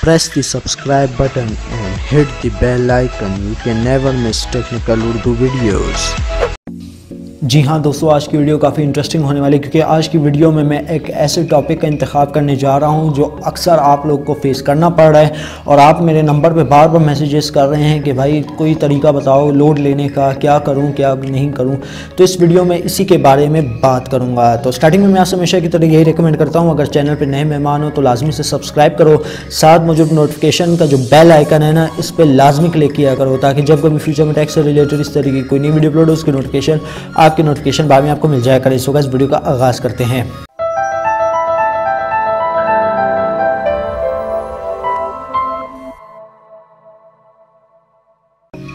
Press the subscribe button and hit the bell icon. You can never miss technical Urdu videos. जी हाँ दोस्तों, आज की video काफ़ी interesting होने वाली है क्योंकि आज की वीडियो में मैं एक ऐसे टॉपिक का इंतखाब करने जा रहा हूँ जो अक्सर आप लोग को फेस करना पड़ रहा है और आप मेरे नंबर पे बार बार मैसेजेस कर रहे हैं कि भाई कोई तरीका बताओ लोड लेने का, क्या करूँ क्या नहीं करूँ। तो इस वीडियो में इसी के बारे में बात करूँगा। तो स्टार्टिंग में मैं आपसे हमेशा की तरह यही रिकमेंड करता हूँ, अगर चैनल पर नए मेहमान हो तो लाजमी से सब्सक्राइब करो, साथ मौजूद नोटिफिकेशन का जो बेल आइकन है ना, इस पर लाजमी क्लिक किया करो ताकि जब कभी फ्यूचर में टैक्स से रिलेटेड इस तरीके की कोई नई वीडियो अपलोड हो उसकी नोटिफिकेशन आपके नोटिफिकेशन बाद में आपको मिल जाया करे। इस वीडियो का आगाज करते हैं।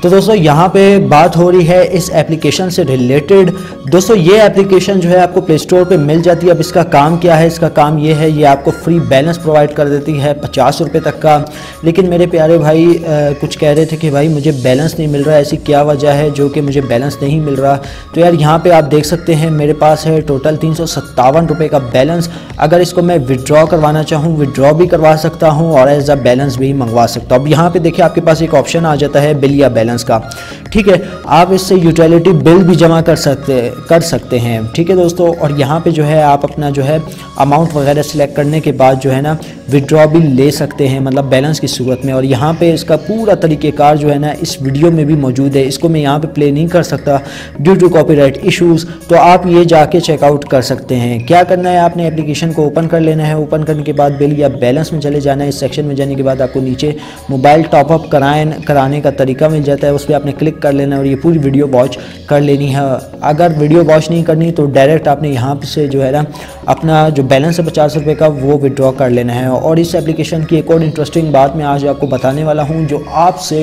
तो दोस्तों यहाँ पे बात हो रही है इस एप्लीकेशन से रिलेटेड। दोस्तों ये एप्लीकेशन जो है आपको प्ले स्टोर पे मिल जाती है। अब इसका काम क्या है? इसका काम ये है, ये आपको फ्री बैलेंस प्रोवाइड कर देती है 50 रुपये तक का। लेकिन मेरे प्यारे भाई कुछ कह रहे थे कि भाई मुझे बैलेंस नहीं मिल रहा है, ऐसी क्या वजह है जो कि मुझे बैलेंस नहीं मिल रहा। तो यार यहाँ पर आप देख सकते हैं मेरे पास है टोटल 357 रुपये का बैलेंस। अगर इसको मैं विड्रॉ करवाना चाहूँ विड्रॉ भी करवा सकता हूँ और एज अ बैलेंस भी मंगवा सकता हूँ। अब यहाँ पे देखिए आपके पास एक ऑप्शन आ जाता है बिल या बैलेंस का, ठीक है। आप इससे यूटिलिटी बिल भी जमा कर सकते हैं, ठीक है दोस्तों। और यहाँ पे जो है आप अपना जो है अमाउंट वगैरह सिलेक्ट करने के बाद जो है ना विड्रॉ भी ले सकते हैं, मतलब बैलेंस की सूरत में। और यहाँ पे इसका पूरा तरीक़ेकार जो है ना इस वीडियो में भी मौजूद है। इसको मैं यहाँ पे प्ले नहीं कर सकता ड्यू टू कॉपीराइट इश्यूज़, तो आप ये जाके चेकआउट कर सकते हैं। क्या करना है, आपने एप्लीकेशन को ओपन कर लेना है। ओपन करने के बाद बिल या बैलेंस में चले जाना है। इस सेक्शन में जाने के बाद आपको नीचे मोबाइल टॉपअप कराने का तरीका मिल जाता है, उस पर आपने क्लिक कर लेना है और ये पूरी वीडियो वॉच कर लेनी है। अगर वीडियो वॉच नहीं करनी तो डायरेक्ट आपने यहाँ से जो है ना अपना जो बैलेंस है 50 रुपये का वो विड्रॉ कर लेना है। और इस एप्लीकेशन की एक और इंटरेस्टिंग बात मैं आज आपको बताने वाला हूँ जो आपसे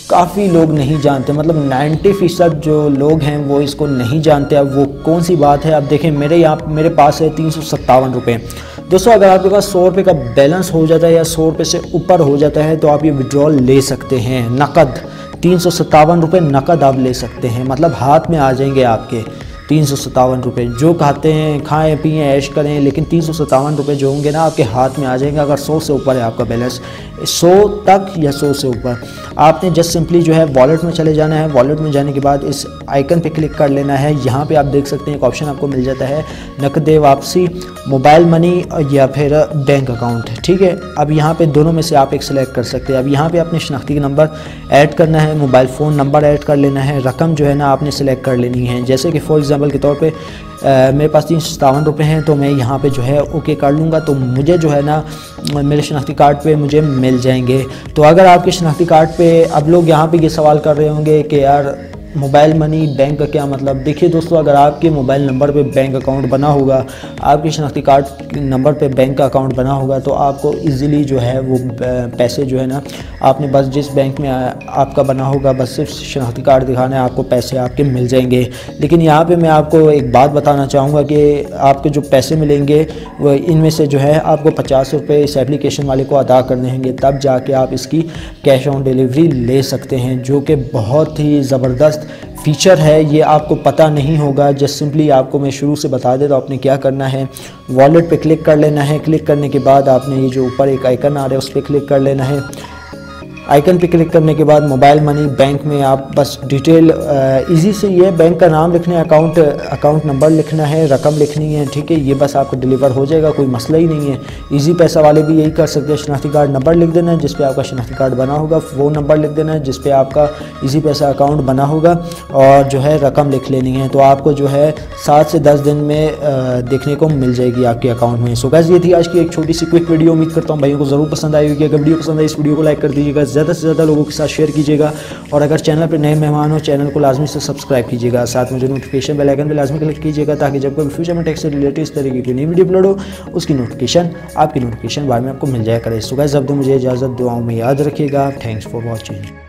काफ़ी लोग नहीं जानते, मतलब 90% जो लोग हैं वो इसको नहीं जानते। अब वो कौन सी बात है? अब देखें मेरे पास है 357 रुपये। दोस्तों अगर आपके पास 100 रुपये का बैलेंस हो जाता है या 100 रुपये से ऊपर हो जाता है तो आप ये विड्रॉल ले सकते हैं नकद। 357 रुपये नकद आप ले सकते हैं, मतलब हाथ में आ जाएंगे आपके 357 रुपये। जो खाते हैं खाएं पिएं ऐश करें, लेकिन 357 रुपये जो होंगे ना आपके हाथ में आ जाएंगे। अगर 100 से ऊपर है आपका बैलेंस, 100 तक या 100 से ऊपर, आपने जस्ट सिंपली जो है वॉलेट में चले जाना है। वॉलेट में जाने के बाद इस आइकन पे क्लिक कर लेना है। यहाँ पे आप देख सकते हैं एक ऑप्शन आपको मिल जाता है नकद वापसी, मोबाइल मनी या फिर बैंक अकाउंट, ठीक है। अब यहाँ पे दोनों में से आप एक सिलेक्ट कर सकते हैं। अब यहाँ पे अपने शनाख्ती नंबर ऐड करना है, मोबाइल फ़ोन नंबर ऐड कर लेना है, रकम जो है ना आपने सिलेक्ट कर लेनी है। जैसे कि फॉर एग्जांपल के तौर पे मेरे पास 357 रुपये हैं तो मैं यहाँ पे जो है ओके कर लूँगा तो मुझे जो है ना मेरे शनाख्ती कार्ड पे मुझे मिल जाएंगे। तो अगर आपके शनाख्ती कार्ड पे, अब लोग यहाँ पे ये सवाल कर रहे होंगे कि यार मोबाइल मनी बैंक का क्या मतलब? देखिए दोस्तों, अगर आपके मोबाइल नंबर पे बैंक अकाउंट बना होगा, आपके शनाख्ती कार्ड नंबर पे बैंक का अकाउंट बना होगा तो आपको इजीली जो है वो पैसे जो है ना आपने बस जिस बैंक में आपका बना होगा बस सिर्फ शनाख्ती कार्ड दिखाना है, आपको पैसे आपके मिल जाएंगे। लेकिन यहाँ पे मैं आपको एक बात बताना चाहूँगा कि आपके जो पैसे मिलेंगे वो इनमें से जो है आपको 50 रुपये इस एप्लीकेशन वाले को अदा करने होंगे, तब जाके आप इसकी कैश ऑन डिलीवरी ले सकते हैं, जो कि बहुत ही ज़बरदस्त फीचर है। ये आपको पता नहीं होगा, जस्ट सिंपली आपको मैं शुरू से बता देता हूँ। आपने क्या करना है, वॉलेट पे क्लिक कर लेना है। क्लिक करने के बाद आपने ये जो ऊपर एक आइकन आ रहा है उस पर क्लिक कर लेना है। आइकन पे क्लिक करने के बाद मोबाइल मनी बैंक में आप बस डिटेल इजी से ये बैंक का नाम लिखना है, अकाउंट नंबर लिखना है, रकम लिखनी है, ठीक है। ये बस आपको डिलीवर हो जाएगा, कोई मसला ही नहीं है। इजी पैसा वाले भी यही कर सकते हैं। शनाख्ती कार्ड नंबर लिख देना है जिस पे आपका शनाख्ती कार्ड बना होगा, वो नंबर लिख देना है जिस पे आपका इजी पैसा अकाउंट बना होगा और जो है रकम लिख लेनी है। तो आपको जो है 7 से 10 दिन में देखने को मिल जाएगी आपके अकाउंट में। सो गाइस ये थी आज की एक छोटी सी क्विक वीडियो। उम्मीद करता हूँ भाइयों को ज़रूर पसंद आई होगी। अगर वीडियो पसंद आई इस वीडियो को लाइक कर दीजिएगा, ज़्यादा से ज़्यादा लोगों के साथ शेयर कीजिएगा और अगर चैनल पर नए मेहमान हो चैनल को लाजमी से सब्सक्राइब कीजिएगा। साथ में जो नोटिफिकेशन बेल आइकन पे लाजमी क्लिक कीजिएगा ताकि जब कोई फ्यूचर में टेक से रिलेटेड इस तरीके की नई वीडियो अपलोड हो उसकी नोटिफिकेशन आपकी नोटिफिकेशन बार में आपको मिल जाया करे। सो गाइस अब तो मुझे इजाज़त, दुआओं में याद रखिएगा। Thanks for watching.